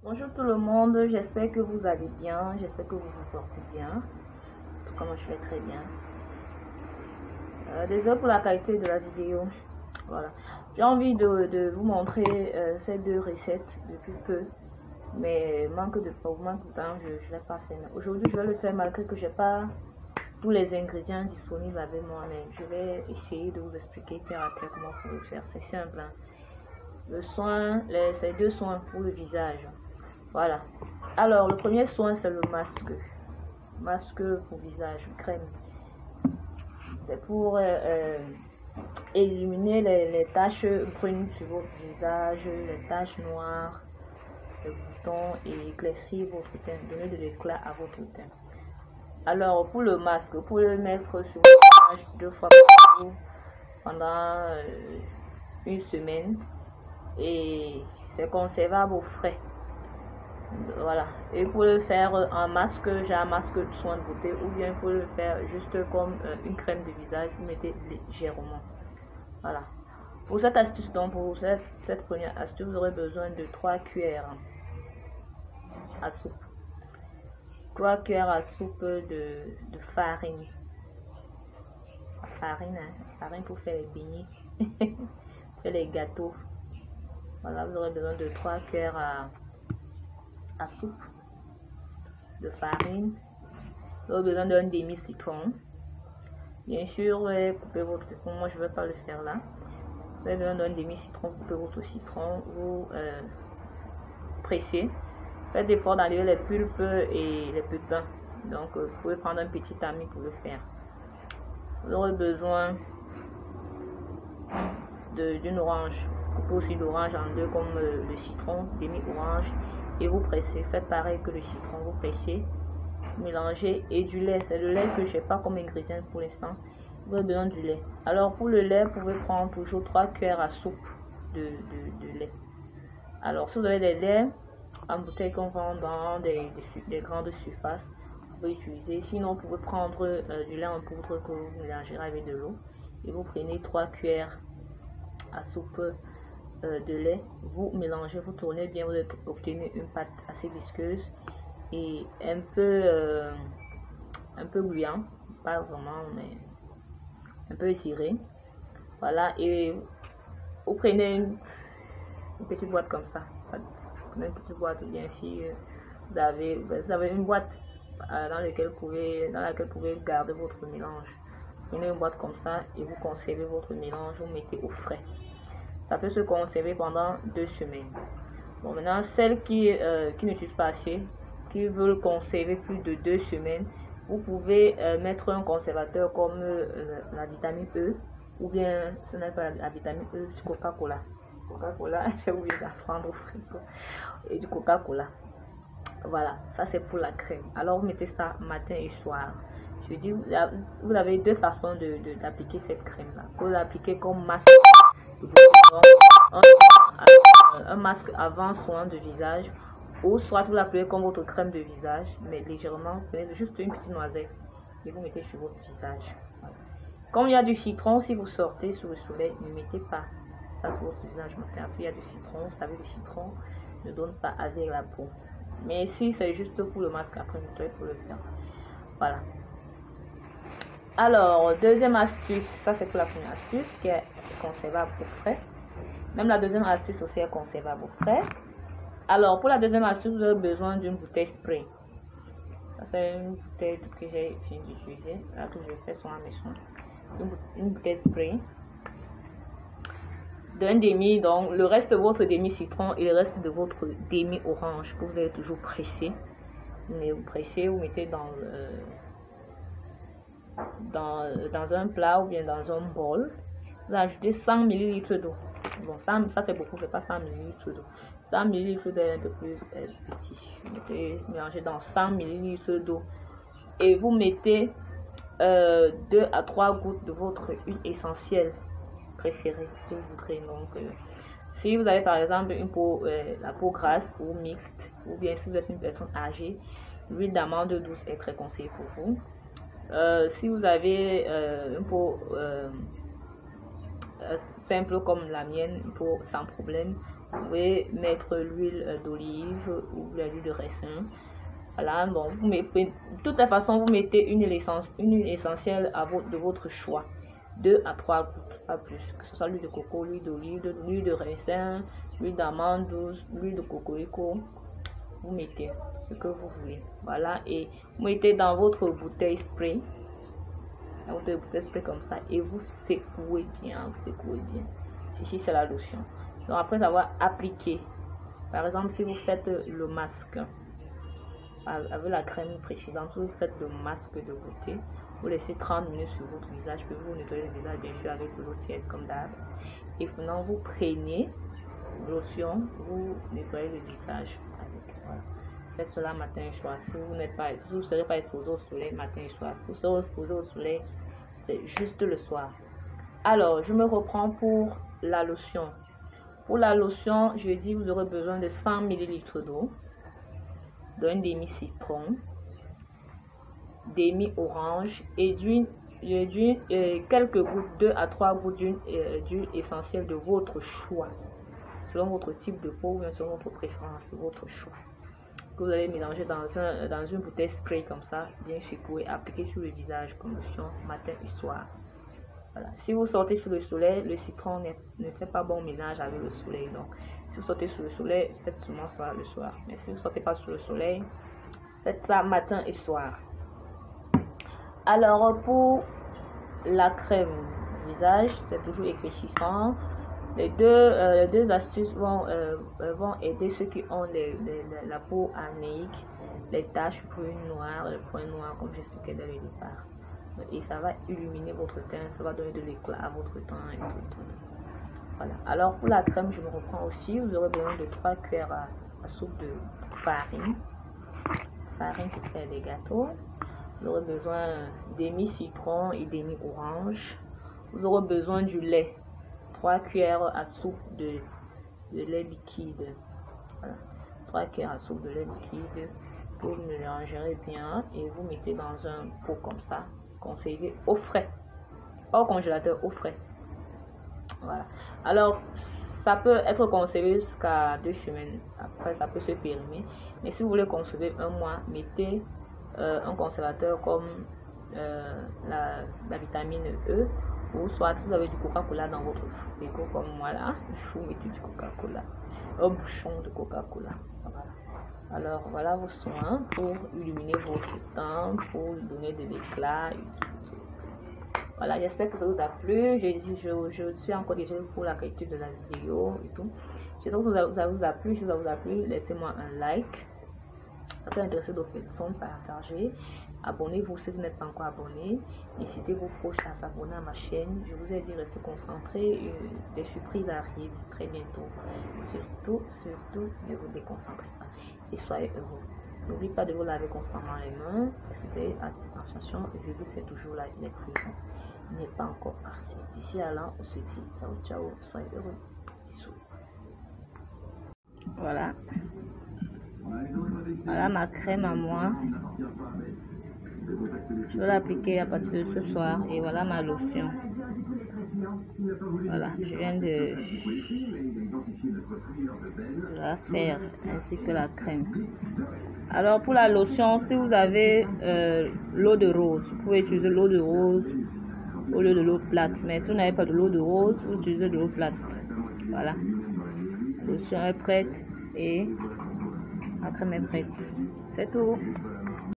Bonjour tout le monde, j'espère que vous allez bien, j'espère que vous vous portez bien. En tout cas, moi je vais très bien. Désolé pour la qualité de la vidéo. Voilà, j'ai envie de vous montrer ces deux recettes depuis peu, mais manque de temps, je ne l'ai pas fait. Aujourd'hui, je vais le faire malgré que j'ai pas tous les ingrédients disponibles avec moi, mais je vais essayer de vous expliquer terre à terre comment vous pouvez le faire. C'est simple, hein. Le soin, ces deux soins pour le visage. Voilà. Alors, le premier soin, c'est le masque. Masque pour visage, crème. C'est pour éliminer les taches brunes sur votre visage, les taches noires, les boutons et éclaircir votre teint, donner de l'éclat à votre teint. Alors, pour le masque, vous pouvez le mettre sur votre visage 2 fois par jour pendant une semaine et c'est conservable au frais. Voilà, et pour le faire en masque, j'ai un masque de soin de beauté, ou bien pour le faire juste comme une crème de visage, vous mettez légèrement. Voilà, pour cette astuce, donc pour cette première astuce, vous aurez besoin de 3 cuillères à soupe. 3 cuillères à soupe de farine. La farine, hein, farine pour faire les beignets, faire les gâteaux. Voilà, vous aurez besoin de 3 cuillères à soupe de farine. Vous aurez besoin d'un demi-citron. Bien sûr, coupez votre citron. Moi, je ne vais pas le faire là. Vous avez besoin d'un demi-citron. Coupez votre citron. Vous pressez. Faites l'effort d'enlever les pulpes et les pépins. Donc, vous pouvez prendre un petit tamis pour le faire. Vous aurez besoin d'une orange. Coupez aussi l'orange en deux comme le citron, demi-orange. Et vous pressez, faites pareil que le citron, vous pressez, mélangez, et du lait, c'est le lait que je n'ai pas comme ingrédient pour l'instant. Vous avez besoin du lait. Alors pour le lait, vous pouvez prendre toujours 3 cuillères à soupe de lait. Alors si vous avez des laits en bouteille qu'on vend dans des grandes surfaces, vous pouvez utiliser. Sinon, vous pouvez prendre du lait en poudre que vous mélangerez avec de l'eau. Et vous prenez 3 cuillères à soupe de lait, vous mélangez, vous tournez bien, vous obtenez une pâte assez visqueuse et un peu gluant, pas vraiment, mais un peu étiré. Voilà, et vous prenez une petite boîte comme ça. Une petite boîte, bien si vous avez une boîte dans laquelle vous pouvez garder votre mélange. Prenez une boîte comme ça et vous conservez votre mélange, vous mettez au frais. Ça peut se conserver pendant 2 semaines. Bon, maintenant, celles qui n'utilisent pas assez, qui veulent conserver plus de 2 semaines, vous pouvez mettre un conservateur comme la vitamine E, ou bien, ce n'est pas la vitamine E, du Coca-Cola. Coca-Cola, j'ai oublié d'apprendre au frigo. Et du Coca-Cola. Voilà, ça c'est pour la crème. Alors, vous mettez ça matin et soir. Je dis, vous avez 2 façons d'appliquer cette crème-là. Vous l'appliquez comme masque. Un masque avant soin de visage, ou soit vous l'appelez comme votre crème de visage, mais légèrement, vous prenez juste une petite noisette et vous mettez sur votre visage. Comme il y a du citron, si vous sortez sous le soleil, ne mettez pas ça sur votre visage matin. S'il y a du citron, vous savez, le citron ne donne pas avec la peau. Mais si c'est juste pour le masque, après nettoyer pour le faire. Voilà. Alors, deuxième astuce, ça c'est pour la première astuce qui est conservable au frais. Même la deuxième astuce aussi est conservable au frais. Alors, pour la deuxième astuce, vous avez besoin d'une bouteille spray. Ça c'est une bouteille que j'ai fini d'utiliser, là que je fais sur la maison. Une bouteille spray d'un demi, donc le reste de votre demi-citron et le reste de votre demi-orange que vous allez toujours presser. Mais vous pressez, vous mettez dans un plat ou bien dans un bol. Vous ajoutez 100 ml d'eau. Bon, ça c'est beaucoup, je ne fais pas 100 ml d'eau. 100 ml d'eau est un peu plus petit. Vous mettez, mélangez dans 100 ml d'eau. Et vous mettez 2 à 3 gouttes de votre huile essentielle préférée que vous voudrez. Donc, si vous avez par exemple une peau, la peau grasse ou mixte, ou bien si vous êtes une personne âgée, l'huile d'amande douce est très conseillée pour vous. Si vous avez une peau simple comme la mienne, une peau sans problème, Vous pouvez mettre l'huile d'olive ou l'huile de raisin. Voilà, donc vous mettez, de toute façon, vous mettez une huile essentielle de votre choix. 2 à 3 gouttes, pas plus. Que ce soit l'huile de coco, l'huile d'olive, l'huile de raisin, l'huile d'amande douce, l'huile de cocorico. Vous mettez ce que vous voulez. Voilà, et vous mettez dans votre bouteille spray. Dans votre bouteille spray comme ça. Et vous secouez bien, vous secouez bien. Ici, c'est la lotion. Donc, après avoir appliqué, par exemple, si vous faites le masque, avec la crème précédente, si vous faites le masque de beauté, vous laissez 30 minutes sur votre visage, puis vous nettoyez le visage bien sûr avec de l'eau tiède comme d'hab. Et maintenant vous prenez lotion, vous nettoyez le visage avec. Voilà. Faites cela matin et soir. Si vous ne serez pas exposé au soleil matin et soir, si vous serez exposé au soleil, c'est juste le soir. Alors, je me reprends pour la lotion. Pour la lotion, je dis vous aurez besoin de 100 ml d'eau, d'un demi-citron, demi-orange et quelques gouttes, 2 à 3 gouttes d'huile essentielle de votre choix, selon votre type de peau, ou selon votre préférence, de votre choix, que vous allez mélanger dans une bouteille spray comme ça, bien secoué, appliqué sur le visage comme lotion matin et soir. Voilà. Si vous sortez sous le soleil, le citron ne fait pas bon ménage avec le soleil. Donc, si vous sortez sous le soleil, faites seulement ça le soir. Mais si vous ne sortez pas sous le soleil, faites ça matin et soir. Alors, pour la crème visage, c'est toujours épaississant. Les deux astuces vont aider ceux qui ont la peau acnéique, les taches brunes, noires, les points noirs, comme j'expliquais dès le départ. Et ça va illuminer votre teint, ça va donner de l'éclat à votre teint et tout. Voilà. Alors pour la crème, je me reprends aussi. Vous aurez besoin de 3 cuillères à soupe de farine pour faire des gâteaux. Vous aurez besoin demi-citron et demi-orange. Vous aurez besoin du lait, 3 cuillères à soupe de lait liquide. Voilà. 3 cuillères à soupe de lait liquide. Vous mélangerez bien et vous mettez dans un pot comme ça, conservé au frais, pas au congélateur, au frais. Voilà. Alors ça peut être conservé jusqu'à 2 semaines. Après ça peut se périmer, mais si vous voulez conserver un mois, mettez un conservateur comme la vitamine E, ou soit si vous avez du Coca-Cola dans votre frigo comme moi là, vous mettez du Coca-Cola, un bouchon de Coca-Cola. Voilà. Alors voilà vos soins pour illuminer votre teint, pour donner de l'éclat. Voilà, j'espère que ça vous a plu. Je suis encore désolée pour la qualité de la vidéo et tout. J'espère que ça vous a plu. Si ça vous a plu, laissez-moi un like. Ça peut intéresser d'autres personnes, partagez. Abonnez-vous si vous n'êtes pas encore abonné. Incitez vos proches à s'abonner à ma chaîne. Je vous ai dit restez concentrés. Des surprises arrivent très bientôt. Surtout, ne vous déconcentrez pas. Et soyez heureux. N'oubliez pas de vous laver constamment les mains. Restez à distanciation. Et je vous c'est toujours là, les prisons. Il n'est pas encore parti. D'ici à là, on se dit ciao, ciao. Soyez heureux. Bisous. Voilà. Voilà ma crème à moi. Je vais l'appliquer à partir de ce soir. Et voilà ma lotion. Voilà, je viens de la faire ainsi que la crème. Alors pour la lotion, si vous avez l'eau de rose, vous pouvez utiliser l'eau de rose au lieu de l'eau plate. Mais si vous n'avez pas de l'eau de rose, vous utilisez de l'eau plate. Voilà. La lotion est prête et la crème est prête. C'est tout.